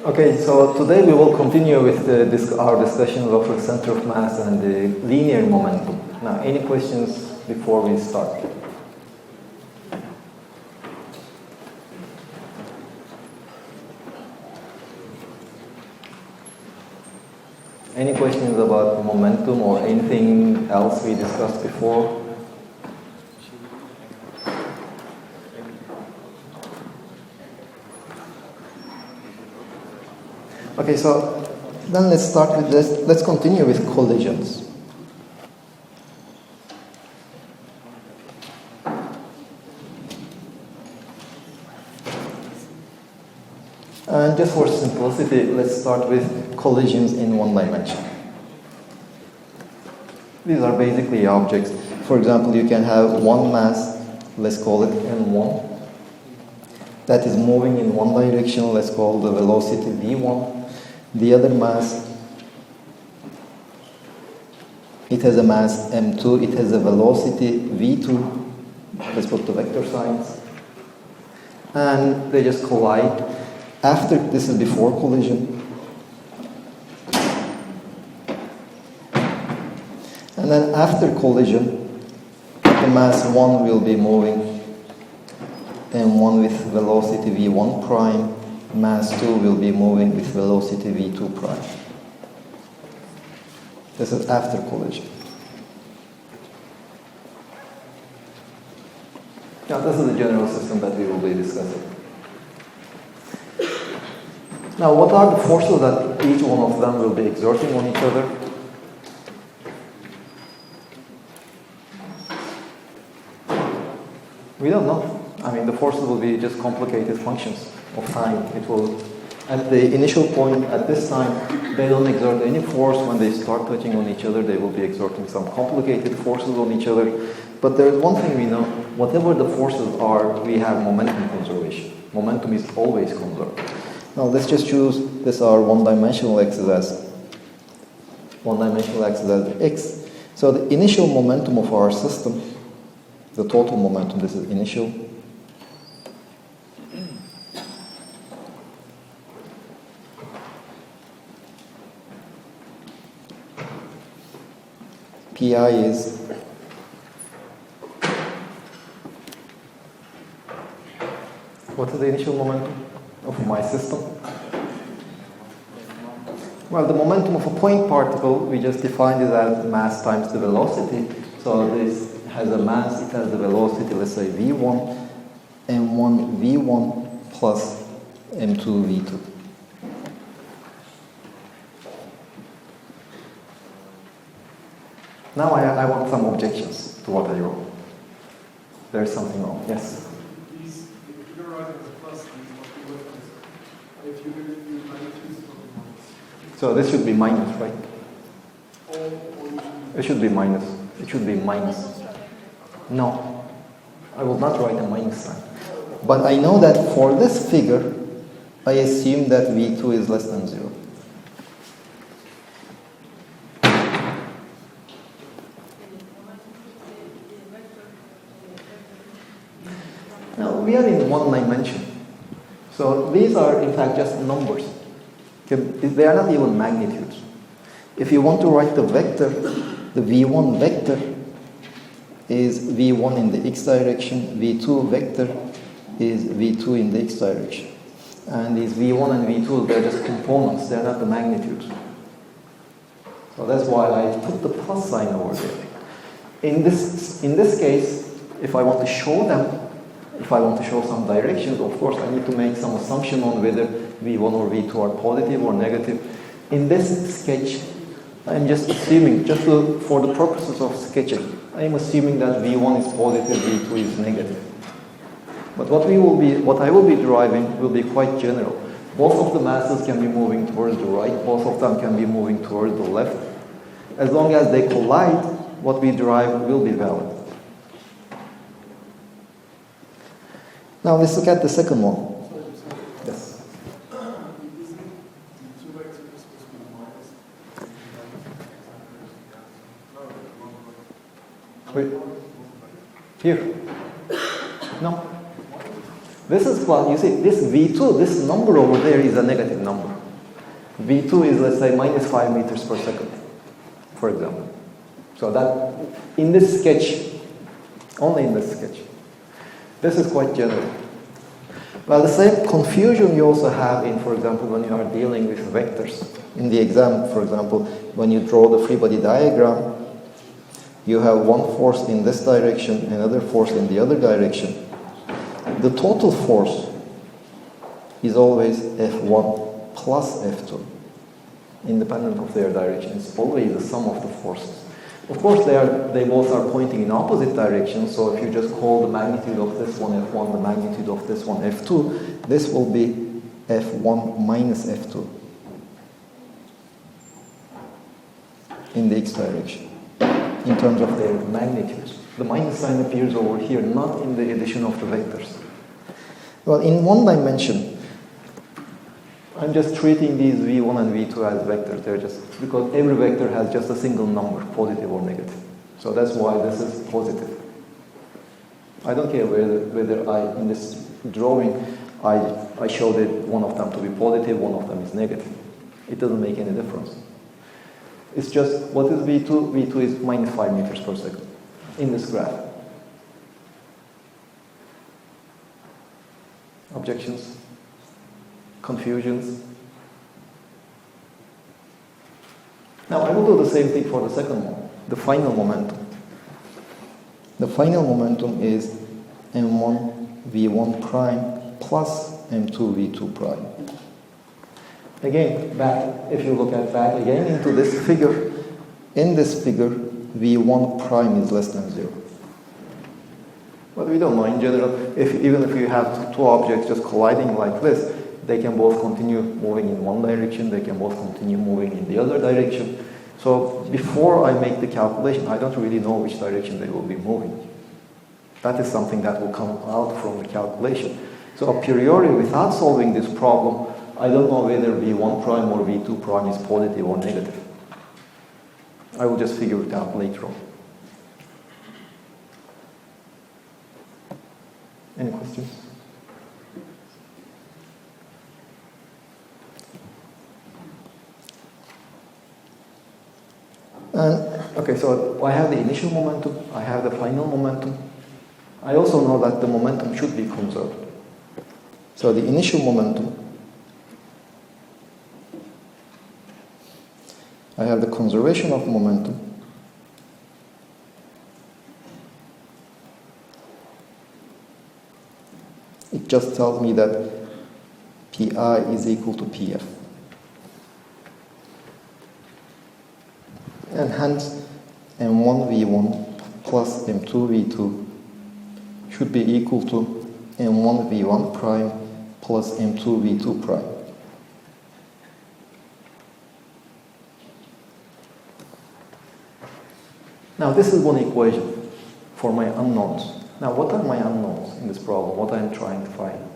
Okay, so today we will continue with our discussion of the center of mass and the linear momentum. Now, any questions before we start? Any questions about momentum or anything else we discussed before? Okay, so then let's start with this. Let's continue with collisions. And just for simplicity, let's start with collisions in one dimension. These are basically objects. For example, you can have one mass, let's call it m1, that is moving in one direction, let's call the velocity v1. The other mass, it has a mass m2, it has a velocity v2, let's put the vector signs, and they just collide. After, this is before collision, and then after collision, the mass 1 will be moving m1 with velocity v1 prime, mass 2 will be moving with velocity v2 prime. This is after collision. Now this is the general system that we will be discussing. Now what are the forces that each one of them will be exerting on each other? We don't know. I mean, the forces will be just complicated functions of time. It will, at the initial point, at this time, they don't exert any force. When they start touching on each other, they will be exerting some complicated forces on each other. But there is one thing we know, whatever the forces are, we have momentum conservation. Momentum is always conserved. Now let's just choose this our one-dimensional axis as x. So the initial momentum of our system, the total momentum, this is initial, Pi is what is the initial momentum of my system? Well, the momentum of a point particle, we just defined it as mass times the velocity. So this has a mass, it has a velocity, let's say v1, m1 v1 plus m2 v2. Now I want some objections to what I wrote. There is something wrong. Yes? If you're writing as a plus, if you use magnitudes, so this should be minus, right? It should be minus. It should be minus. No, I will not write a minus sign. But I know that for this figure, I assume that v2 is less than 0. Now, we are in one dimension. So these are, in fact, just numbers. They are not even magnitudes. If you want to write the vector, the v1 vector is v1 in the x direction, v2 vector is v2 in the x direction. And these v1 and v2, they're just components, they're not the magnitudes. So that's why I put the plus sign over there. In this case, if I want to show them, if I want to show some directions, of course I need to make some assumption on whether v1 or v2 are positive or negative. In this sketch, I'm just assuming, for the purposes of sketching, I'm assuming that v1 is positive, v2 is negative. But what I will be deriving will be quite general. Both of the masses can be moving towards the right, both of them can be moving towards the left. As long as they collide, what we derive will be valid. Now let's look at the second one. Yes. two vectors Wait. Here. No. This is plus, you see, this V2, this number over there is a negative number. V2 is, let's say, minus 5 meters per second, for example. So that, in this sketch, only in this sketch, this is quite general. Well, the same confusion you also have in, for example, when you are dealing with vectors. In the exam, for example, when you draw the free body diagram, you have one force in this direction, another force in the other direction. The total force is always F1 plus F2, independent of their direction. It's always the sum of the forces. Of course, they both are pointing in opposite directions, so if you just call the magnitude of this one F1, the magnitude of this one F2, this will be F1 minus F2 in the x direction, in terms of their magnitudes. The minus sign appears over here, not in the addition of the vectors. Well, in one dimension, I'm just treating these V1 and V2 as vectors. They're just, because every vector has just a single number, positive or negative. So that's why this is positive. I don't care whether I, in this drawing, I showed it one of them to be positive, one of them is negative. It doesn't make any difference. It's just, what is V2? V2 is minus 5 meters per second in this graph. Objections? Confusions? Now I will do the same thing for the second one, the final momentum. The final momentum is m1 v1 prime plus m2 v2 prime. Again, back, if you look at back again into this figure, in this figure, v1 prime is less than 0. But we don't know in general, even if you have two objects just colliding like this, they can both continue moving in one direction, they can both continue moving in the other direction. So before I make the calculation, I don't really know which direction they will be moving. That is something that will come out from the calculation. So a priori, without solving this problem, I don't know whether v1 prime or v2 prime is positive or negative. I will just figure it out later on. Any questions? Okay, so I have the initial momentum, I have the final momentum. I also know that the momentum should be conserved. So the initial momentum, I have the conservation of momentum. It just tells me that Pi is equal to Pf. And hence, m1 v1 plus m2 v2 should be equal to m1 v1 prime plus m2 v2 prime. Now this is one equation for my unknowns. Now what are my unknowns in this problem? What I'm trying to find?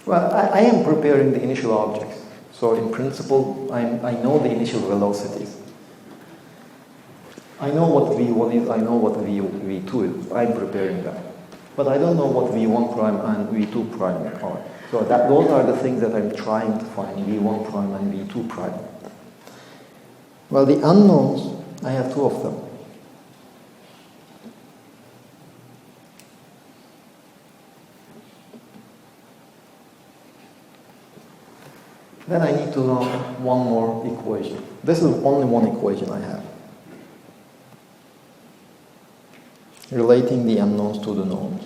Well, I am preparing the initial objects. So in principle, I know the initial velocities. I know what V1 is, I know what V2 is. I'm preparing that. But I don't know what V1 prime and V2 prime are. So those are the things that I'm trying to find, V1 prime and V2 prime. Well, the unknowns, I have two of them. Then I need to know one more equation. This is only one equation I have, relating the unknowns to the knowns.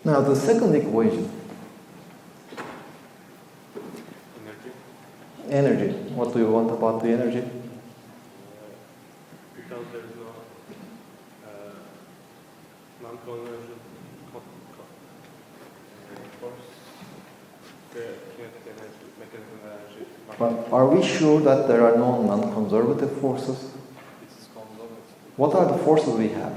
Now the second equation, energy. What do you want about the energy? Because there is no non-conversion force, the kinetic energy, mechanical energy. But are we sure that there are no non-conservative forces? This is conservative. What are the forces we have?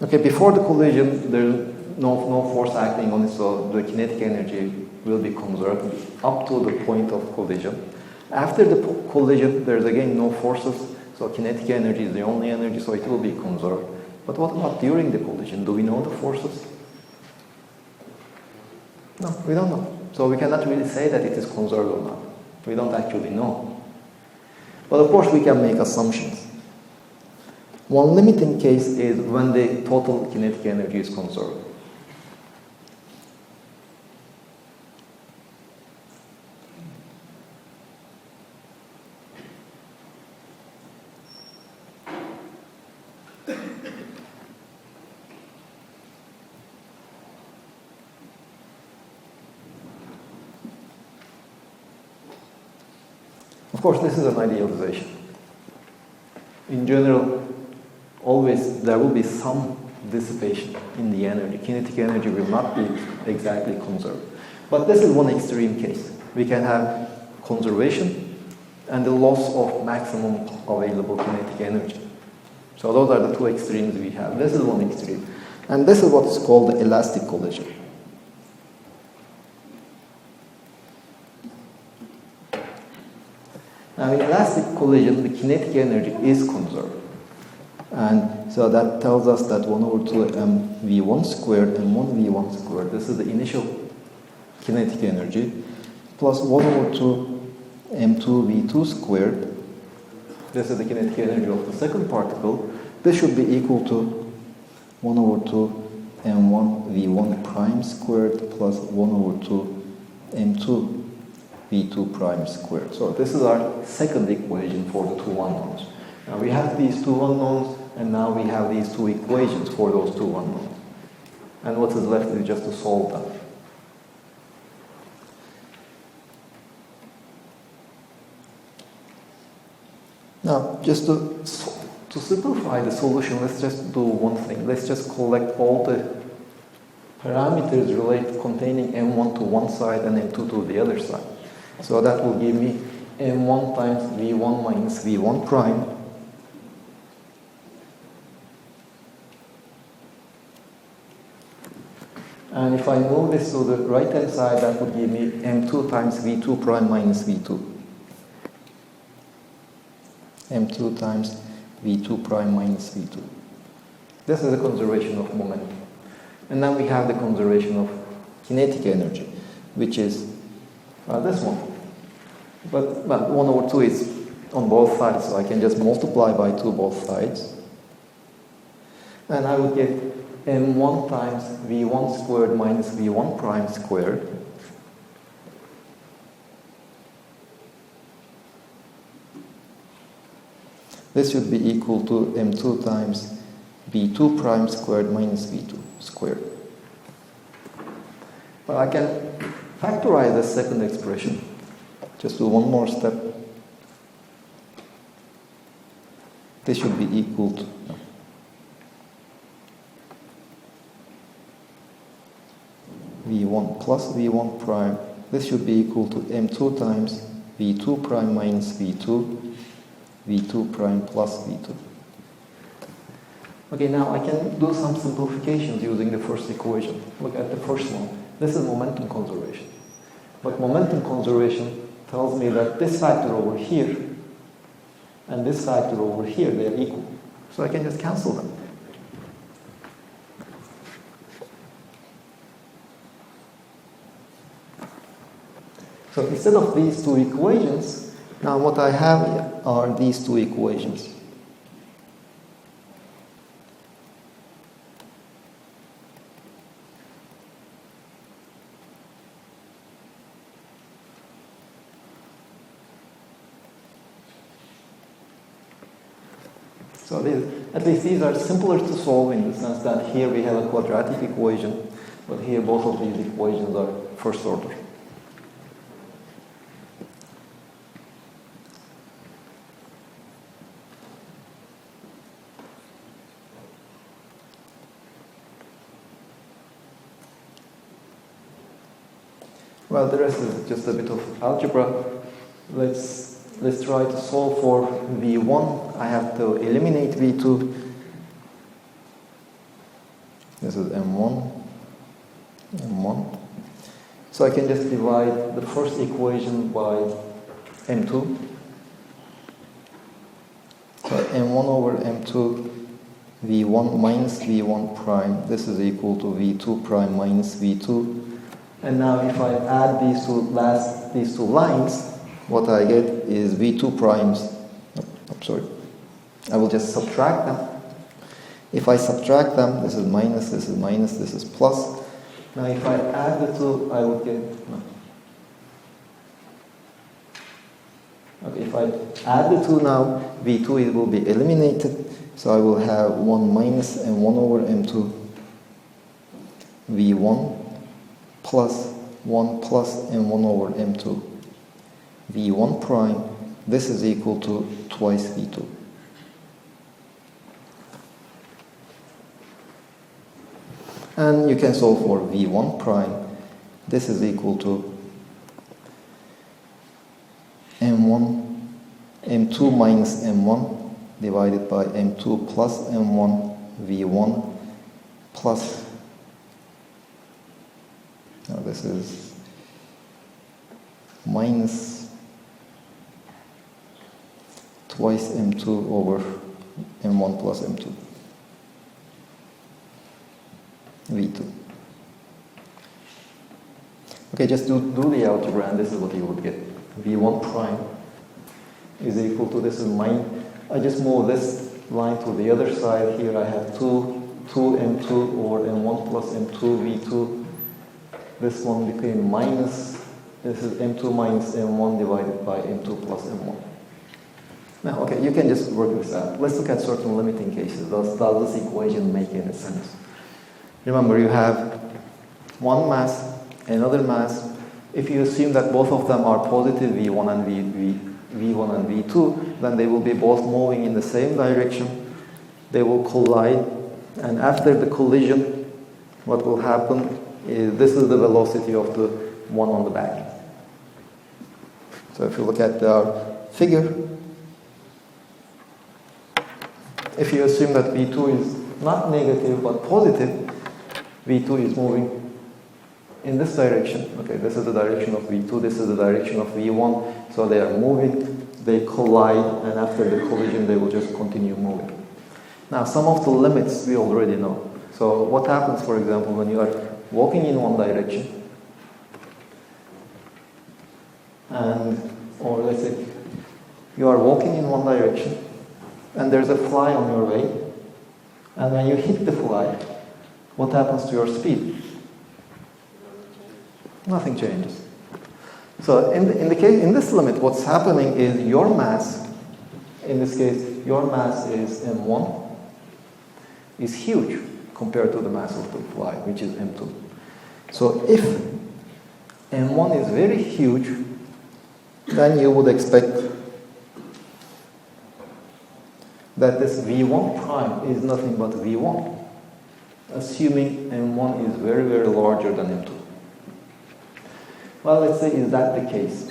Okay, before the collision, there's no force acting on it, so the kinetic energy will be conserved up to the point of collision. After the collision, there's again no forces, so kinetic energy is the only energy, so it will be conserved. But what about during the collision? Do we know the forces? No, we don't know. So we cannot really say that it is conserved or not. We don't actually know. But of course, we can make assumptions. One limiting case is when the total kinetic energy is conserved. Of course, this is an idealization. In general, always there will be some dissipation in the energy. Kinetic energy will not be exactly conserved. But this is one extreme case. We can have conservation and the loss of maximum available kinetic energy. So those are the two extremes we have. This is one extreme. And this is what's called the elastic collision. Now, in elastic collision, the kinetic energy is conserved. And so that tells us that 1 over 2 mv1 squared and 1 v1 squared, this is the initial kinetic energy, plus 1 over 2 m2 v2 squared, this is the kinetic energy of the second particle. This should be equal to 1 over 2 m1 v1 prime squared plus 1 over 2 m2 v2 prime squared. So this is our second equation for the two unknowns. Now we have these two unknowns, and now we have these two equations for those two unknowns. And what is left is just to solve them. Now, just to simplify the solution, let's just do one thing. Let's just collect all the parameters containing m1 to one side and m2 to the other side. So that will give me m1 times v1 minus v1 prime and if I move this to the right hand side, that would give me m2 times v2 prime minus v2. m2 times v2 prime minus v2. This is the conservation of momentum. And now we have the conservation of kinetic energy, which is this one. But 1 over 2 is on both sides, so I can just multiply by 2 both sides. And I would get m1 times v1 squared minus v1 prime squared. This should be equal to m2 times v2 prime squared minus v2 squared. But I can factorize the second expression. Just do one more step. This should be equal to v1 plus v1 prime. This should be equal to m2 times v2 prime minus v2, v2 prime plus v2. Okay, now I can do some simplifications using the first equation. Look at the first one. This is momentum conservation. But momentum conservation tells me that this factor over here and this factor over here, they are equal. So I can just cancel them. So instead of these two equations, now what I have here are these two equations. So at least these are simpler to solve in the sense that here we have a quadratic equation, but here both of these equations are first order. Well, the rest is just a bit of algebra. Let's try to solve for v1. I have to eliminate v2. This is M1, M1. So I can just divide the first equation by M2. So M1 over M2, V1 minus V1 prime. This is equal to V2 prime minus V2. And now if I add these two lines, what I get is V2 primes. Sorry. I will just subtract them. If I subtract them, this is minus, this is minus, this is plus. Now if I add the two, I would get, no. Okay, if I add the two now, V2 it will be eliminated. So I will have 1 minus and 1 over M2, V1 plus 1 plus and 1 over M2, V1 prime. This is equal to twice V2. And you can solve for V1 prime. This is equal to M1, M2 minus M1 divided by M2 plus M1, V1 plus, now this is minus twice M2 over M1 plus M2. V2. Okay, just do the algebra and this is what you would get. V1 prime is equal to, this is mine. I just move this line to the other side. Here I have 2M2 over M1 plus M2 V2. This one became minus, this is M2 minus M1 divided by M2 plus M1. Now, okay, you can just work this out. Let's look at certain limiting cases. Does this equation make any sense? Remember, you have one mass, another mass. If you assume that both of them are positive V1 and V1 and V2, then they will be both moving in the same direction. They will collide, and after the collision, what will happen is this is the velocity of the one on the back. So if you look at our figure, if you assume that V2 is not negative but positive, V2 is moving in this direction. Okay, this is the direction of V2, this is the direction of V1. So they are moving, they collide, and after the collision, they will just continue moving. Now, some of the limits we already know. So what happens, for example, when you are walking in one direction, or let's say, you are walking in one direction, and there's a fly on your way, and when you hit the fly, what happens to your speed? Nothing changes. So in this limit, what's happening is your mass, in this case, your mass is M1, is huge compared to the mass of the fly, which is M2. So if M1 is very huge, then you would expect that this V1 prime is nothing but V1, assuming M1 is very, very larger than M2. Well, let's say, is that the case?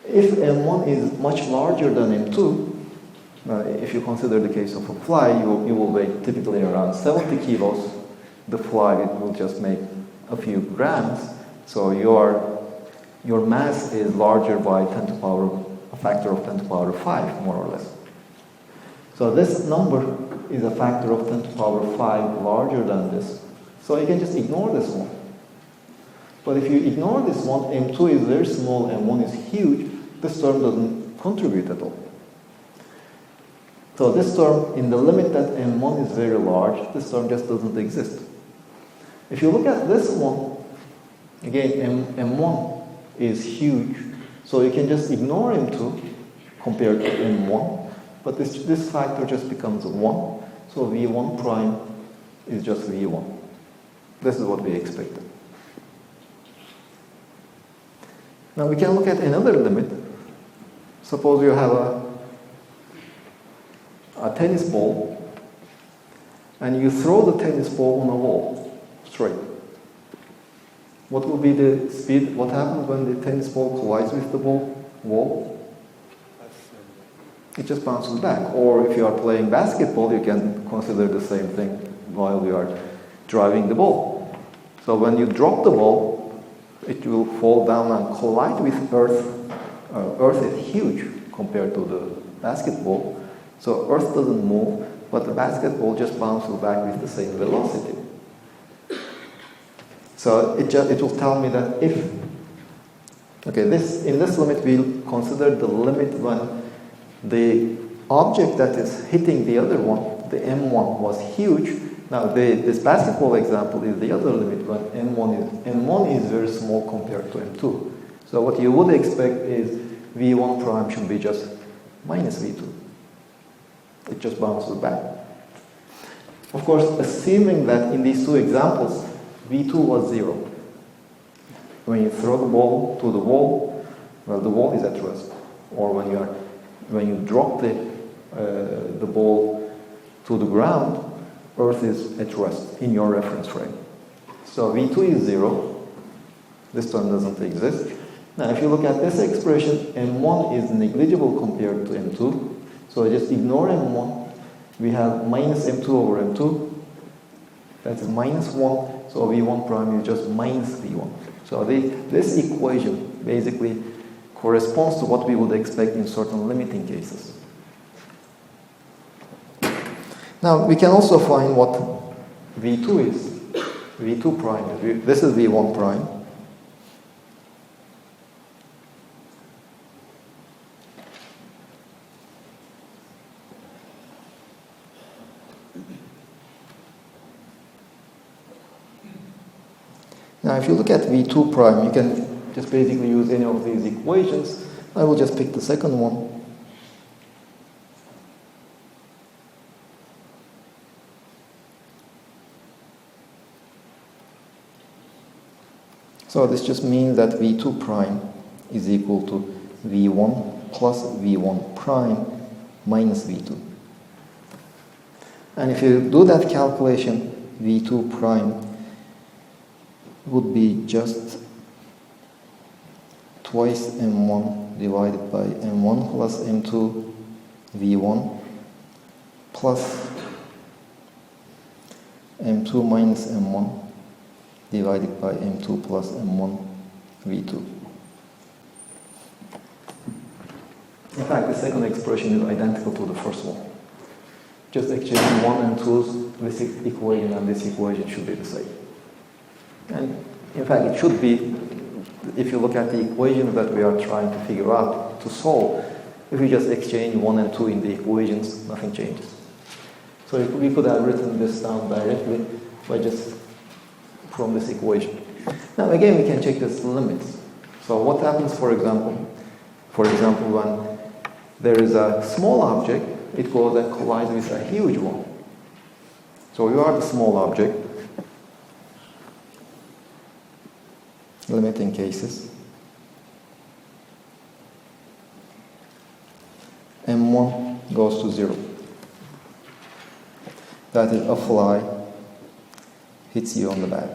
If M1 is much larger than M2, if you consider the case of a fly, you will weigh typically around 70 kilos. The fly will just make a few grams. So your mass is larger by a factor of 10 to the power 5, more or less. So this number is a factor of 10 to the power 5 larger than this. So you can just ignore this one. But if you ignore this one, M2 is very small, M1 is huge, this term doesn't contribute at all. So this term, in the limit that M1 is very large, this term just doesn't exist. If you look at this one, again, M1 is huge, so you can just ignore M2 compared to M1, but this factor just becomes 1, so V1 prime is just V1. This is what we expected. Now we can look at another limit. Suppose you have a tennis ball, and you throw the tennis ball on a wall, straight. What will be the speed? What happens when the tennis ball collides with the wall? it just bounces back. Or if you are playing basketball, you can consider the same thing while you are driving the ball. So when you drop the ball, it will fall down and collide with Earth. Earth is huge compared to the basketball. So Earth doesn't move, but the basketball just bounces back with the same velocity. So it will tell me that if, in this limit we'll consider the limit when the object that is hitting the other one, the M1, was huge. Now this basketball example is the other limit when M1 is very small compared to M2. So what you would expect is V1 prime should be just minus V2. It just bounces back. Of course, assuming that in these two examples, V2 was 0. When you throw the ball to the wall, well, the wall is at rest. Or when you drop the ball to the ground, Earth is at rest in your reference frame. So V2 is 0. This term doesn't exist. Now, if you look at this expression, M1 is negligible compared to M2. So just ignore M1. We have minus M2 over M2. That's minus 1. So V1 prime is just minus V1. So this equation basically corresponds to what we would expect in certain limiting cases. Now, we can also find what V2 is. V2 prime. This is V1 prime. Now, if you look at V2 prime, you can just basically use any of these equations. I will just pick the second one. So this just means that V2 prime is equal to V1 plus V1 prime minus V2. And if you do that calculation, V2 prime would be just twice M1 divided by M1 plus M2 V1 plus M2 minus M1 divided by M2 plus M1 V2. In fact, the second expression is identical to the first one. Just exchange 1 and 2's, this equation and this equation should be the same. And in fact, it should be, if you look at the equations that we are trying to figure out, to solve, if we just exchange 1 and 2 in the equations, nothing changes. So we could have written this down directly by just from this equation. Now again, we can check this limits. So what happens, for example, when there is a small object, it goes and collides with a huge one. So you are the small object, limiting cases. M1 goes to 0. That is, a fly hits you on the back.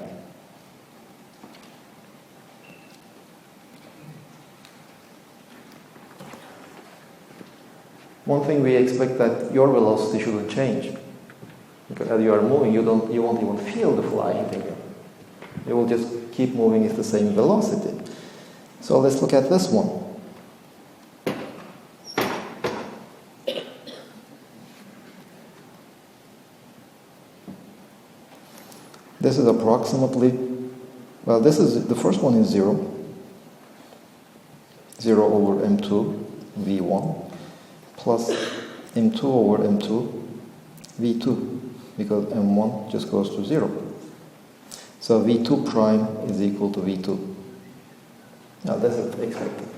One thing we expect that your velocity shouldn't change. Because as you are moving, you won't even feel the fly hitting you. It will just keep moving at the same velocity. So let's look at this one. This is approximately, well, the first one is 0. 0 over M2 V1 plus M2 over M2 V2, because M1 just goes to 0. So V2 prime is equal to V2. Now this is expected.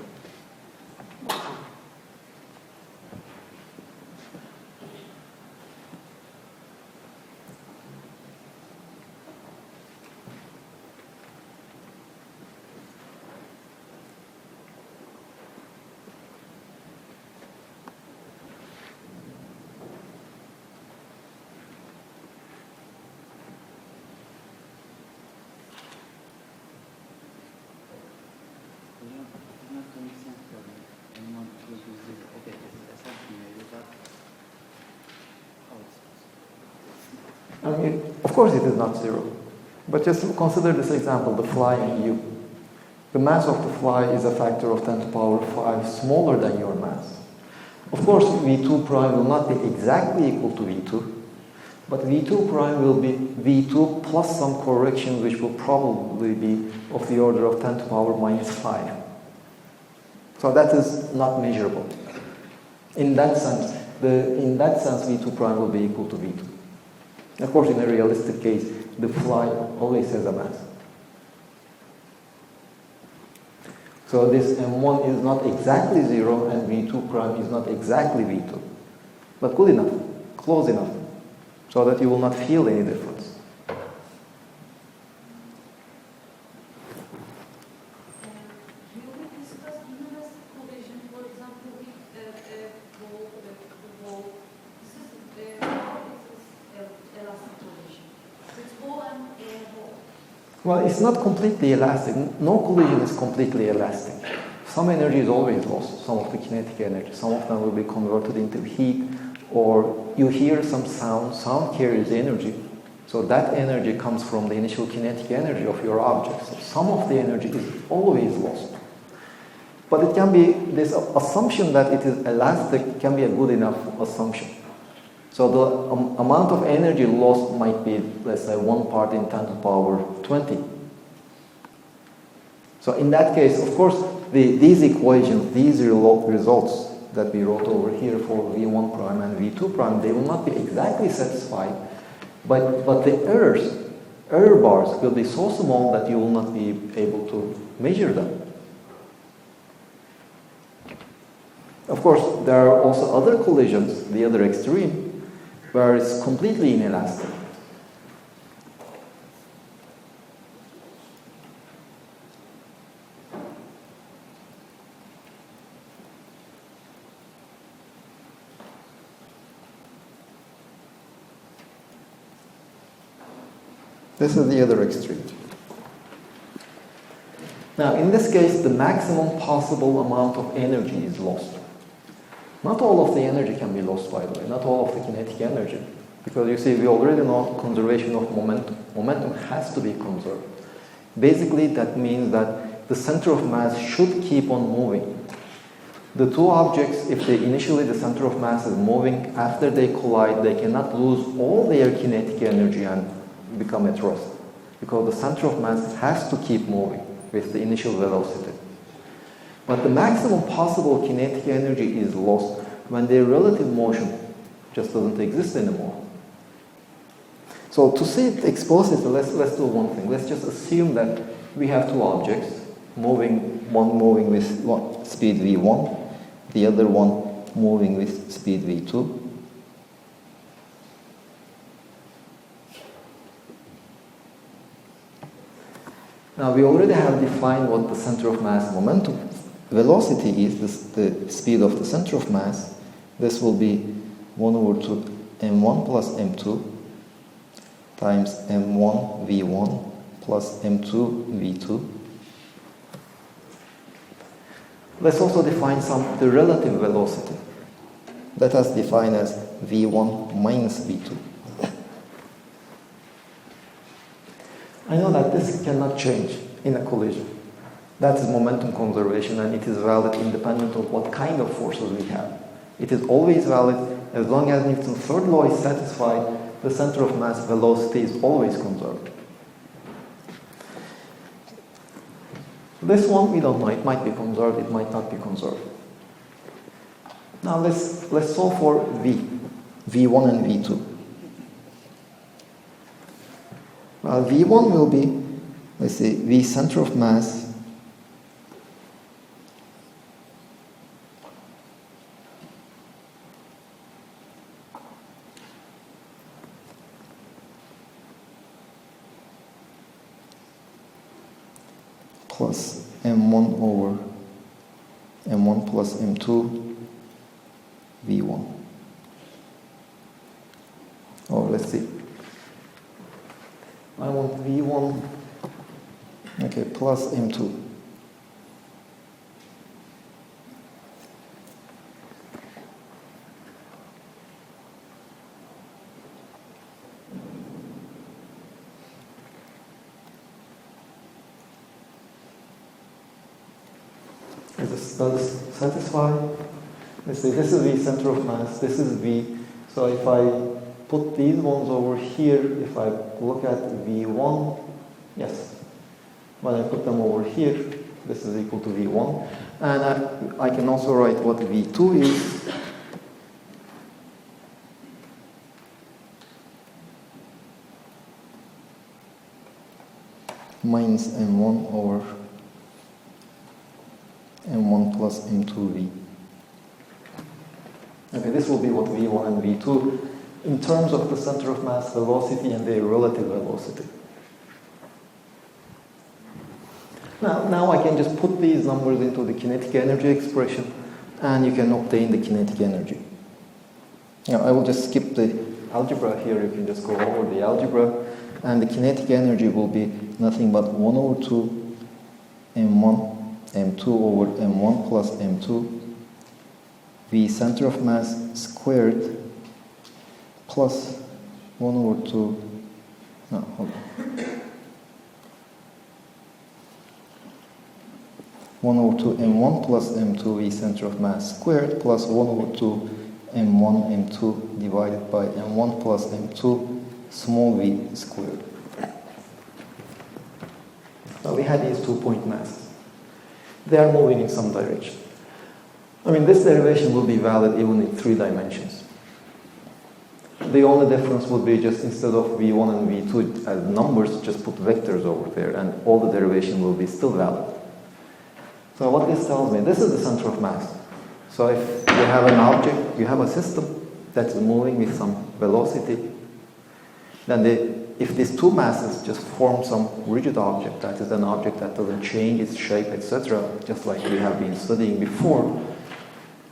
I mean, of course it is not zero. But just consider this example, the fly and you. The mass of the fly is a factor of 10 to the power 5 smaller than your mass. Of course, V2 prime will not be exactly equal to V2, but V2 prime will be V2 plus some correction, which will probably be of the order of 10 to the power minus 5. So that is not measurable. In that sense, V2 prime will be equal to V2. Of course, in a realistic case, the fly always has a mass. So this M1 is not exactly 0 and V2 prime is not exactly V2. But good enough, close enough, so that you will not feel any difference. You will discuss inelastic collision, for example, with the ball. This is how is elastic collision? It's ball and ball. Well, it's not completely elastic. No collision is completely elastic. Some energy is always lost, some of the kinetic energy. Some of them will be converted into heat, or you hear some sound. Sound carries energy. So that energy comes from the initial kinetic energy of your object. So some of the energy is always lost. But it can be, this assumption that it is elastic can be a good enough assumption. So the amount of energy lost might be, let's say, 1 part in 10 to the power 20. So in that case, of course, these equations, these results that we wrote over here for V1 prime and V2 prime, they will not be exactly satisfied, but the error bars will be so small that you will not be able to measure them. Of course, there are also other collisions, the other extreme, where it's completely inelastic. This is the other extreme. Now, in this case, the maximum possible amount of energy is lost. Not all of the energy can be lost, by the way, not all of the kinetic energy. Because you see, we already know conservation of momentum. Momentum has to be conserved. Basically, that means that the center of mass should keep on moving. The two objects, if initially the center of mass is moving, after they collide, they cannot lose all their kinetic energy and become at rest. Because the center of mass has to keep moving with the initial velocity. But the maximum possible kinetic energy is lost when their relative motion just doesn't exist anymore. So to see it explicitly, let's do one thing. Let's just assume that we have two objects, one moving with speed v1, the other one moving with speed v2. Now we already have defined what the center of mass momentum velocity is, the speed of the center of mass. This will be 1 over 2 m1 plus m2 times m1 v1 plus m2 v2. Let's also define the relative velocity. Let us define as v1 minus v2. I know that this cannot change in a collision. That is momentum conservation, and it is valid independent of what kind of forces we have. It is always valid as long as Newton's third law is satisfied, the center of mass velocity is always conserved. This one we don't know. It might be conserved, it might not be conserved. Now let's solve for V1 and V2. Well, V1 will be, let's say, V center of mass plus m1 over m1 plus m2 v1. Or let's see. I want v1, okay, plus m2. Does this satisfy? Let's say this is V center of mass, this is V. So if I put these ones over here, if I look at V1, yes. When I put them over here, this is equal to V1. And I can also write what V2 is. Minus M1 over M1 plus M2V. Okay, this will be what V1 and V2 in terms of the center of mass velocity and their relative velocity. Now I can just put these numbers into the kinetic energy expression and you can obtain the kinetic energy. Now I will just skip the algebra here, you can just go over the algebra, and the kinetic energy will be nothing but 1 over 2 M1, M2 over M1 plus M2, V center of mass squared plus 1 over 2, no, hold on. 1 over 2 M1 plus M2 V center of mass squared plus 1 over 2 M1 M2 divided by M1 plus M2 small v squared. So we had these 2-point masses. They are moving in some direction. I mean, this derivation will be valid even in 3 dimensions. The only difference would be just instead of V1 and V2 as numbers, just put vectors over there and all the derivation will be still valid. So what this tells me, this is the center of mass. So if you have an object, you have a system that's moving with some velocity, then if these 2 masses just form some rigid object, that is an object that doesn't change its shape, etc., just like we have been studying before,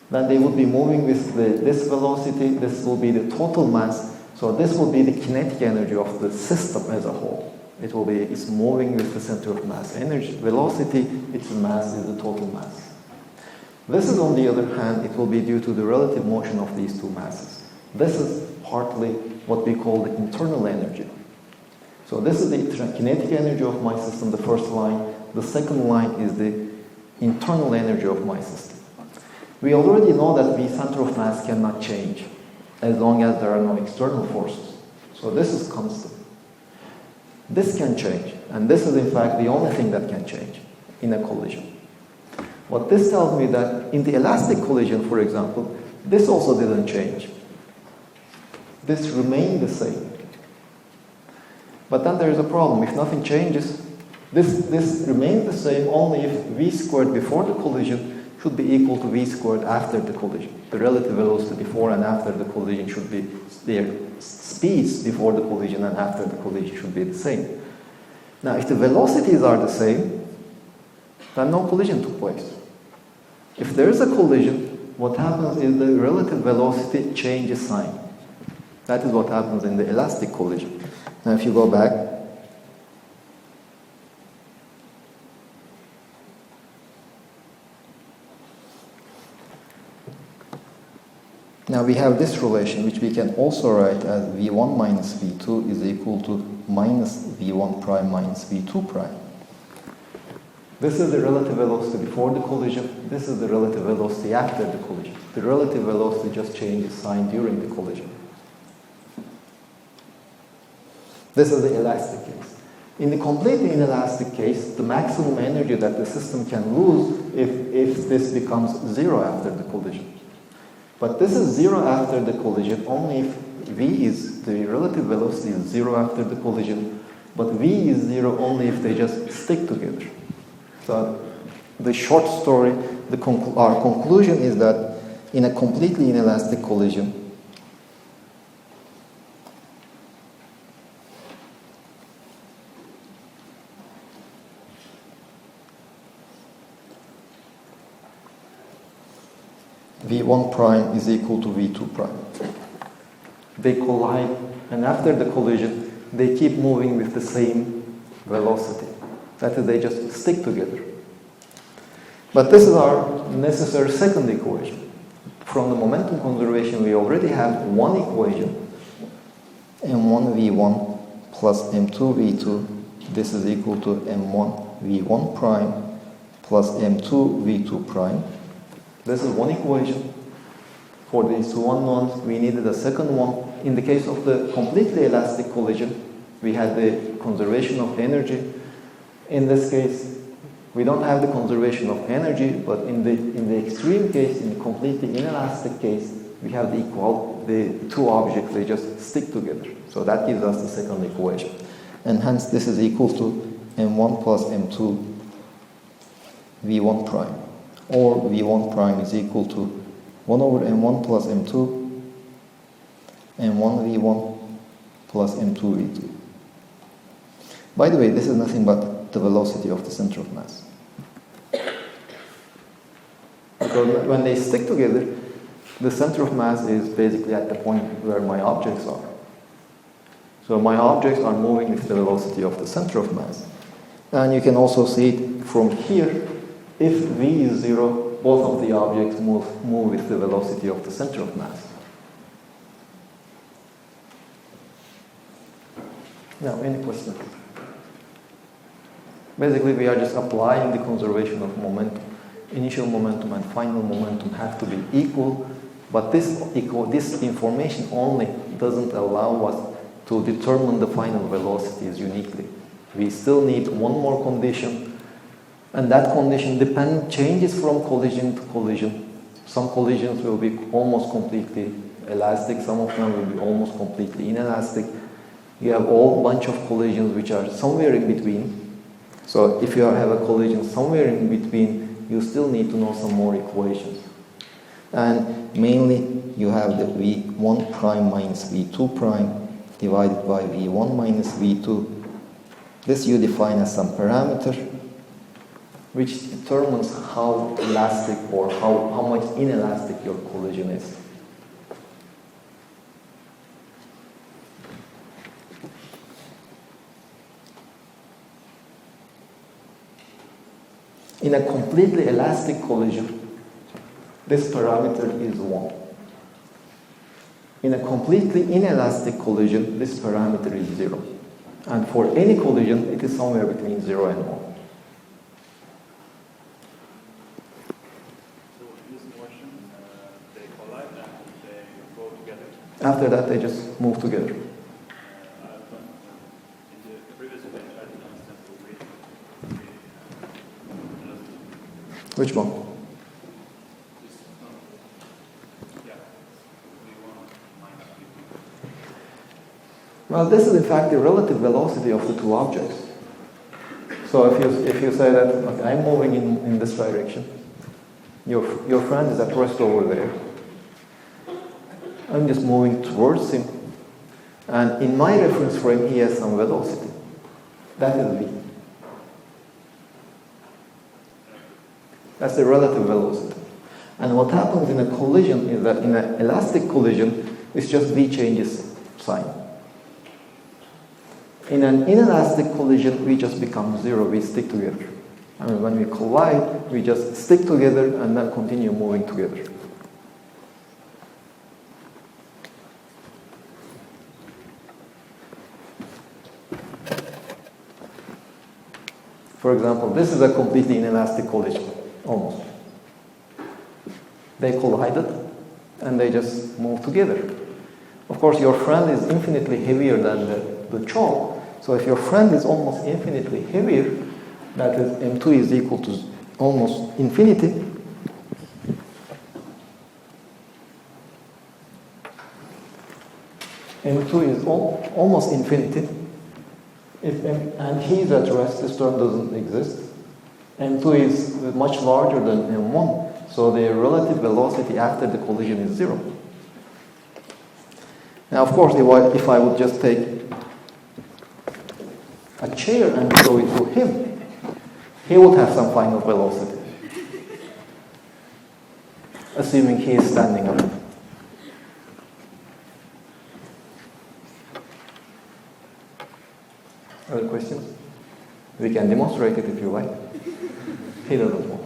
then they would be moving with this velocity, this will be the total mass, so this will be the kinetic energy of the system as a whole. It's moving with the center of mass. Energy, velocity, its mass is the total mass. This is, on the other hand, it will be due to the relative motion of these 2 masses. This is partly what we call the internal energy. So this is the kinetic energy of my system, the first line. The second line is the internal energy of my system. We already know that the center of mass cannot change as long as there are no external forces. So this is constant. This can change, and this is in fact the only thing that can change in a collision. What this tells me that in the elastic collision, for example, this also didn't change. This remained the same. But then there is a problem. If nothing changes, this remains the same only if v squared before the collision should be equal to v squared after the collision. The relative velocity before and after the collision should be their speeds before the collision and after the collision should be the same. Now, if the velocities are the same, then no collision took place. If there is a collision, what happens is the relative velocity changes sign. That is what happens in the elastic collision. Now, if you go back, now we have this relation, which we can also write as v1 minus v2 is equal to minus v1 prime minus v2 prime. This is the relative velocity before the collision. This is the relative velocity after the collision. The relative velocity just changes sign during the collision. This is the elastic case. In the completely inelastic case, the maximum energy that the system can lose if this becomes zero after the collision. But this is zero after the collision only if v is, the relative velocity is zero after the collision, but v is zero only if they just stick together. So the short story, our conclusion is that in a completely inelastic collision, v1 prime is equal to v2 prime. They collide, and after the collision, they keep moving with the same velocity. That is, they just stick together. But this is our necessary second equation. From the momentum conservation, we already have one equation, m1 v1 plus m2 v2. This is equal to m1 v1 prime plus m2 v2 prime. This is one equation. For these two unknowns, we needed a second one. In the case of the completely elastic collision, we had the conservation of energy. In this case, we don't have the conservation of energy, but in the extreme case, in the completely inelastic case, we have the two objects, they just stick together. So that gives us the second equation. And hence this is equal to m1 plus m2 v1 prime. Or v1 prime is equal to 1 over m1 plus m2 m1 v1 plus m2 v2. By the way, this is nothing but the velocity of the center of mass. Because when they stick together, the center of mass is basically at the point where my objects are. So my objects are moving with the velocity of the center of mass. And you can also see it from here. If v is 0, both of the objects move with the velocity of the center of mass. Now, any questions? Basically, we are just applying the conservation of momentum. Initial momentum and final momentum have to be equal, but this information only doesn't allow us to determine the final velocities uniquely. We still need one more condition, and that condition changes from collision to collision. Some collisions will be almost completely elastic, some of them will be almost completely inelastic. You have a whole bunch of collisions which are somewhere in between. So if you have a collision somewhere in between, you still need to know some more equations. And mainly you have the v1 prime minus v2 prime divided by v1 minus v2. This you define as some parameter which determines how elastic or how much inelastic your collision is. In a completely elastic collision, this parameter is 1. In a completely inelastic collision, this parameter is 0. And for any collision, it is somewhere between 0 and 1. So in this motion, they collide and they go together. After that, they just move together. In the previous page, I didn't understand the way. Which one? Well, this is in fact the relative velocity of the two objects. So if you say that, okay, I'm moving in this direction, your friend is at rest over there. I'm just moving towards him, and in my reference frame he has some velocity. That is v. That's the relative velocity. And what happens in a collision is that in an elastic collision, it's just v changes sign. In an inelastic collision, we just become 0, we stick together. I mean, when we collide, we just stick together and then continue moving together. For example, this is a completely inelastic collision, almost. They collided and they just move together. Of course, your friend is infinitely heavier than the chalk. So if your friend is almost infinitely heavier, that is m2 is equal to almost infinity. M2 is almost infinity. And he is at rest, this term doesn't exist. M2 is much larger than M1, so the relative velocity after the collision is 0. Now, of course, if I would just take a chair and throw it to him, he would have some final velocity, assuming he is standing up. Other questions? We can demonstrate it if you like. He doesn't want.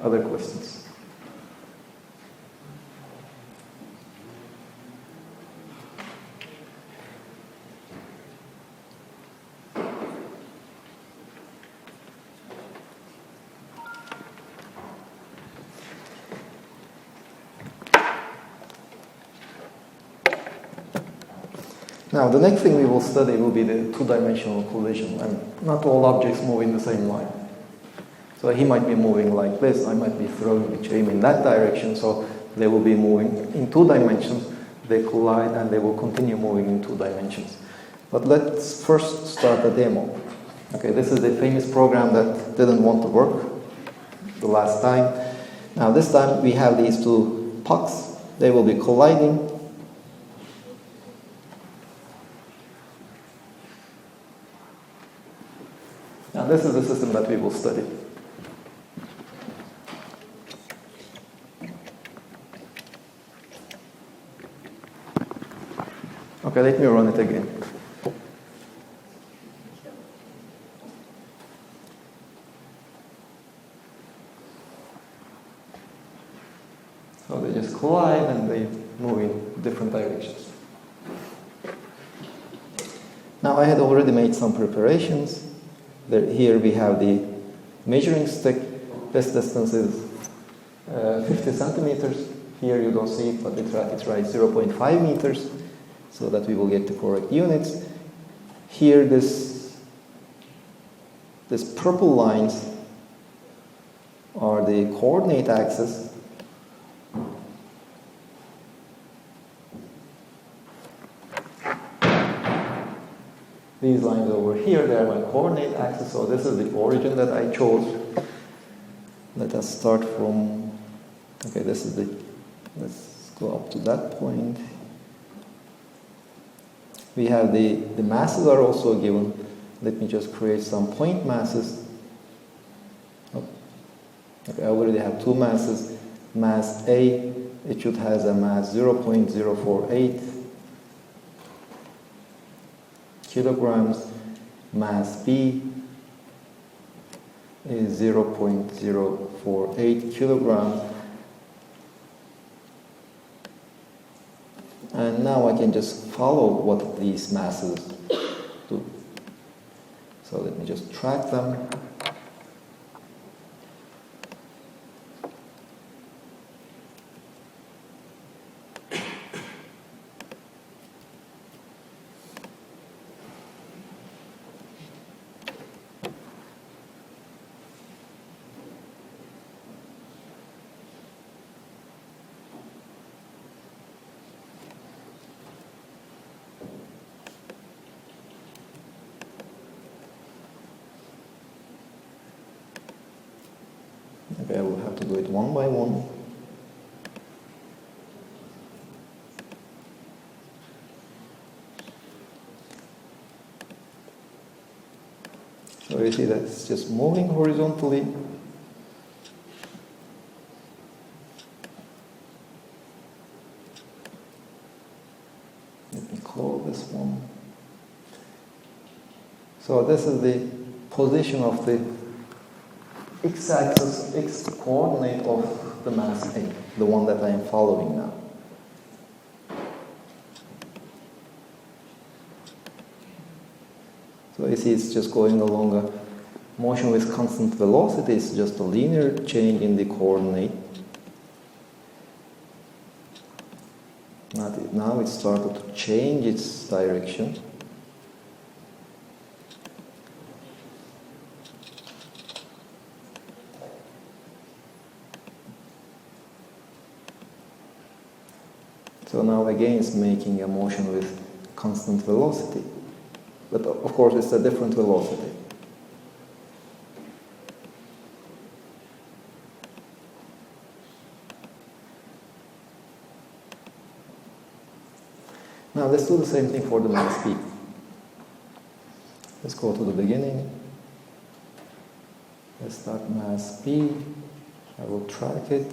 Other questions? Now, the next thing we will study will be the two-dimensional collision, and not all objects move in the same line. So he might be moving like this, I might be throwing the chain in that direction, so they will be moving in 2 dimensions, they collide and they will continue moving in 2 dimensions. But let's first start the demo. Okay, this is the famous program that didn't want to work the last time. Now this time we have these 2 pucks, they will be colliding. Now this is the system that we will study. Okay, let me run it again. So they just collide and they move in different directions. Now I had already made some preparations. Here we have the measuring stick. This distance is 50 centimeters. Here you don't see it, but it writes 0.5 meters, so that we will get the correct units. Here this purple lines are the coordinate axis. These lines over here, they are my coordinate axis, so this is the origin that I chose. Let us start from, okay, let's go up to that point. We have the masses are also given. Let me just create some point masses. Oh. Okay, I already have 2 masses. Mass A, it should have a mass 0.048 kilograms. Mass B is 0.048 kilograms. And now I can just follow what these masses do. So let me just track them. Okay, I will have to do it one by one. So you see that it's just moving horizontally. Let me close this one. So this is the position of the x-axis, x-coordinate of the mass A, the one that I am following now. So you see it's just going along a motion with constant velocity. It's just a linear change in the coordinate. Now it started to change its direction. So now again it's making a motion with constant velocity. But of course it's a different velocity. Now let's do the same thing for the mass B. Let's go to the beginning. Let's start mass B. I will track it.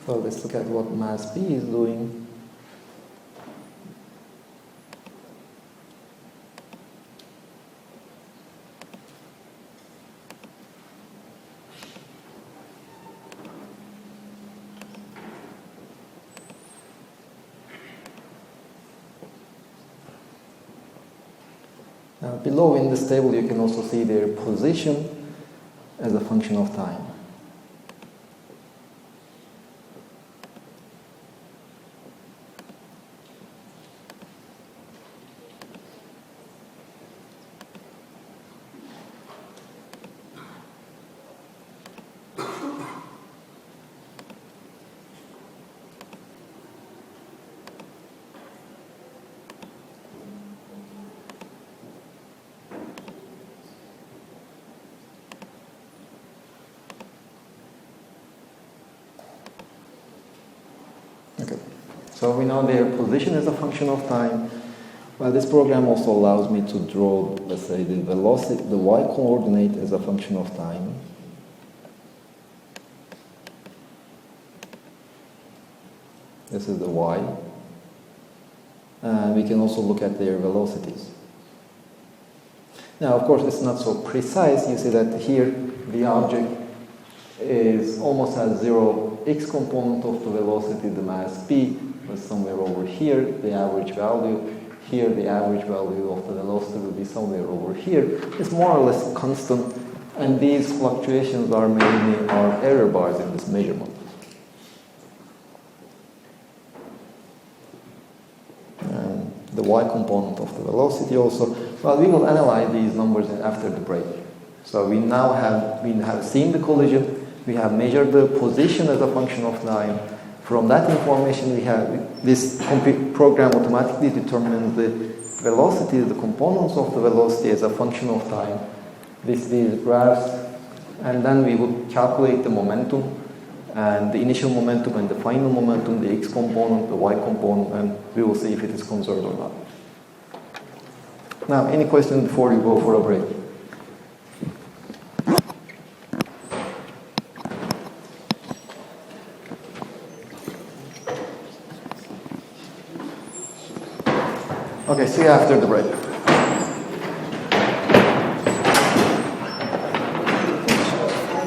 So let's look at what mass B is doing. Now below in this table you can also see their position as a function of time. Okay, so we know their position is a function of time. Well, this program also allows me to draw, let's say, the velocity, the y coordinate as a function of time. This is the y. And we can also look at their velocities. Now, of course, it's not so precise. You see that here the object is almost at zero x component of the velocity, the mass b was somewhere over here, the average value. Here the average value of the velocity will be somewhere over here. It's more or less constant, and these fluctuations are mainly our error bars in this measurement. And the y component of the velocity also. Well, we will analyze these numbers after the break. So we have seen the collision. We have measured the position as a function of time. From that information, we have this program automatically determines the velocity, the components of the velocity as a function of time. These graphs, and then we would calculate the momentum, and the initial momentum and the final momentum, the x component, the y component, and we will see if it is conserved or not. Now, any questions before you go for a break? Okay, see you after the break.